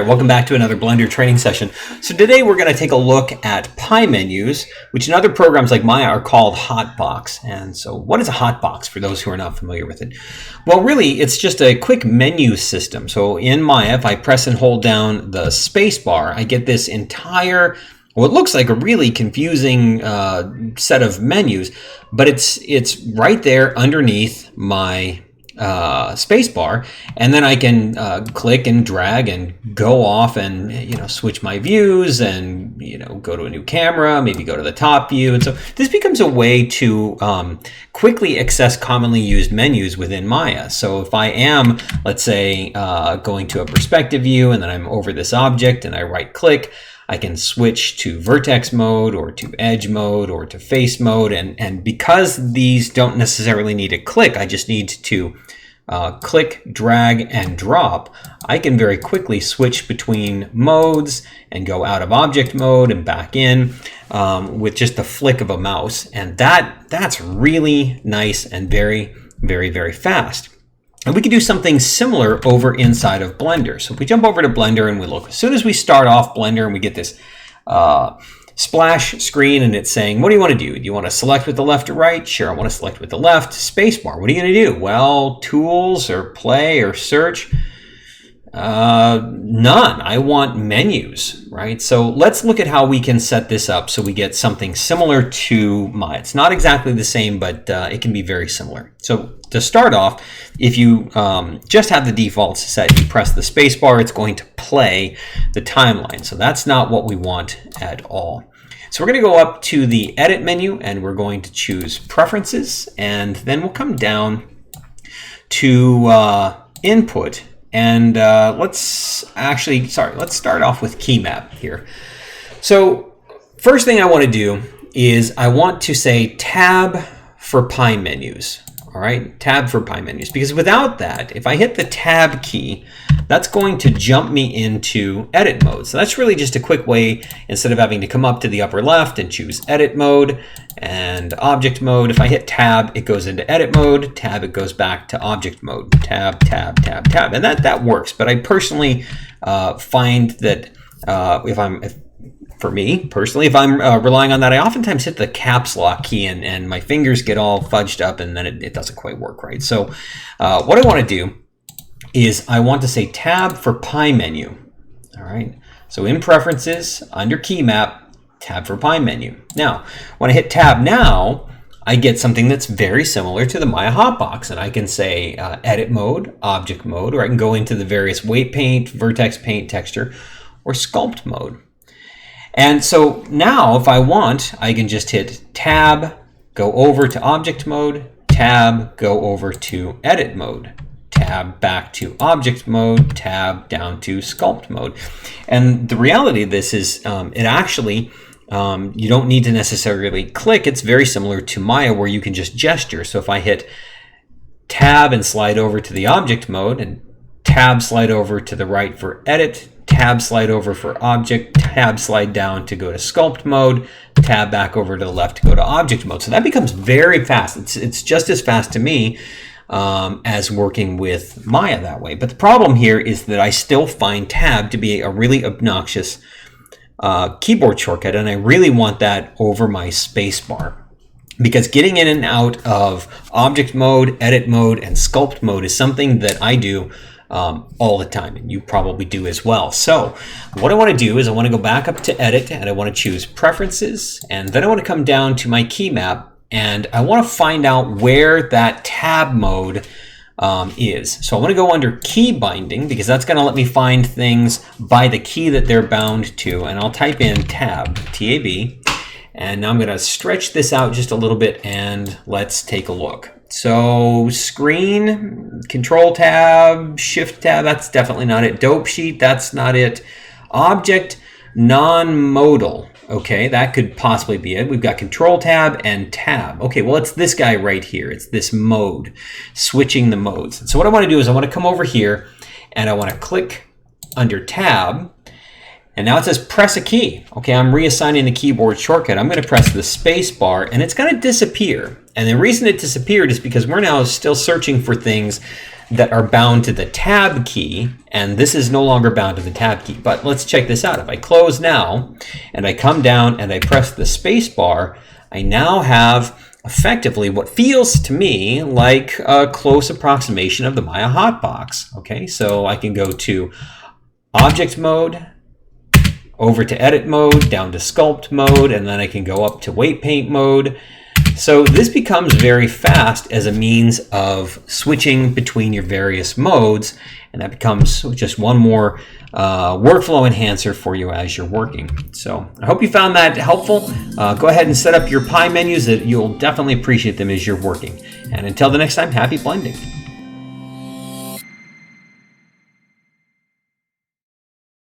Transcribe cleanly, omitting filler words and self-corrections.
right, welcome back to another Blender training session. So today we're going to take a look at pie menus, which in other programs like Maya are called hotbox. And so what is a hotbox for those who are not familiar with it? Well, really, it's just a quick menu system. So in Maya, if I press and hold down the space bar, I get this entire, what looks like a really confusing set of menus, but it's right there underneath my space bar, and then I can click and drag and go off and switch my views and go to a new camera, maybe go to the top view. And so this becomes a way to quickly access commonly used menus within Maya. So if I am, let's say, going to a perspective view and then I'm over this object and I right click, I can switch to vertex mode or to edge mode or to face mode. And because these don't necessarily need a click, I just need to click, drag, and drop, I can very quickly switch between modes and go out of object mode and back in with just the flick of a mouse. And that's really nice and very, very, very fast. And we can do something similar over inside of Blender. So if we jump over to Blender and we look, as soon as we start off Blender and we get this splash screen and it's saying, what do you want to do? Do you want to select with the left or right? Sure, I want to select with the left. Spacebar, what are you going to do? Well, tools or play or search? None. I want menus, right? So let's look at how we can set this up so we get something similar to Maya. It's not exactly the same, but it can be very similar. So to start off, if you just have the defaults set, you press the spacebar, it's going to play the timeline. So that's not what we want at all. So we're going to go up to the edit menu and we're going to choose preferences, and then we'll come down to input. And let's start off with key map here. So first thing I want to do is I want to say tab for pie menus. All right, tab for pie menus, because without that, if I hit the tab key, that's going to jump me into edit mode. So that's really just a quick way, instead of having to come up to the upper left and choose edit mode and object mode, if I hit tab, it goes into edit mode, tab, it goes back to object mode, tab, tab, tab, tab. And that works. But I personally find that for me personally, if I'm relying on that, I oftentimes hit the caps lock key and my fingers get all fudged up and then it doesn't quite work right. So what I want to do is I want to say tab for pie menu. All right. So in preferences, under key map, tab for pie menu. Now, when I hit tab now, I get something that's very similar to the Maya hotbox, and I can say edit mode, object mode, or I can go into the various weight paint, vertex paint, texture, or sculpt mode. And so now if I want, I can just hit tab, go over to object mode, tab, go over to edit mode, tab back to object mode, tab down to sculpt mode. And the reality of this is it actually, you don't need to necessarily click. It's very similar to Maya where you can just gesture. So if I hit tab and slide over to the object mode, and tab slide over to the right for edit, tab slide over for object, tab slide down to go to sculpt mode, tab back over to the left to go to object mode. So that becomes very fast. It's just as fast to me as working with Maya that way. But the problem here is that I still find tab to be a really obnoxious keyboard shortcut, and I really want that over my space bar. Because getting in and out of object mode, edit mode, and sculpt mode is something that I do all the time, and you probably do as well. So what I want to do is I want to go back up to edit and I want to choose preferences, and then I want to come down to my key map and I want to find out where that tab mode is. So I want to go under key binding, because that's going to let me find things by the key that they're bound to, and I'll type in tab, T-A-B, and now I'm going to stretch this out just a little bit and let's take a look. So screen, control tab, shift tab, that's definitely not it. Dope sheet, that's not it. Object, non-modal, okay, that could possibly be it. We've got control tab and tab. Okay, well, it's this guy right here. It's this mode, switching the modes. And so what I want to do is I want to come over here and I want to click under tab. And now it says press a key. Okay, I'm reassigning the keyboard shortcut. I'm going to press the space bar and it's going to disappear. And the reason it disappeared is because we're now still searching for things that are bound to the tab key, and this is no longer bound to the tab key. But let's check this out. If I close now and I come down and I press the space bar, I now have effectively what feels to me like a close approximation of the Maya Hotbox. Okay, so I can go to object mode, over to edit mode, down to sculpt mode, and then I can go up to weight paint mode. So this becomes very fast as a means of switching between your various modes, and that becomes just one more workflow enhancer for you as you're working. So I hope you found that helpful. Go ahead and set up your Pi menus. You'll definitely appreciate them as you're working. And until the next time, happy blending.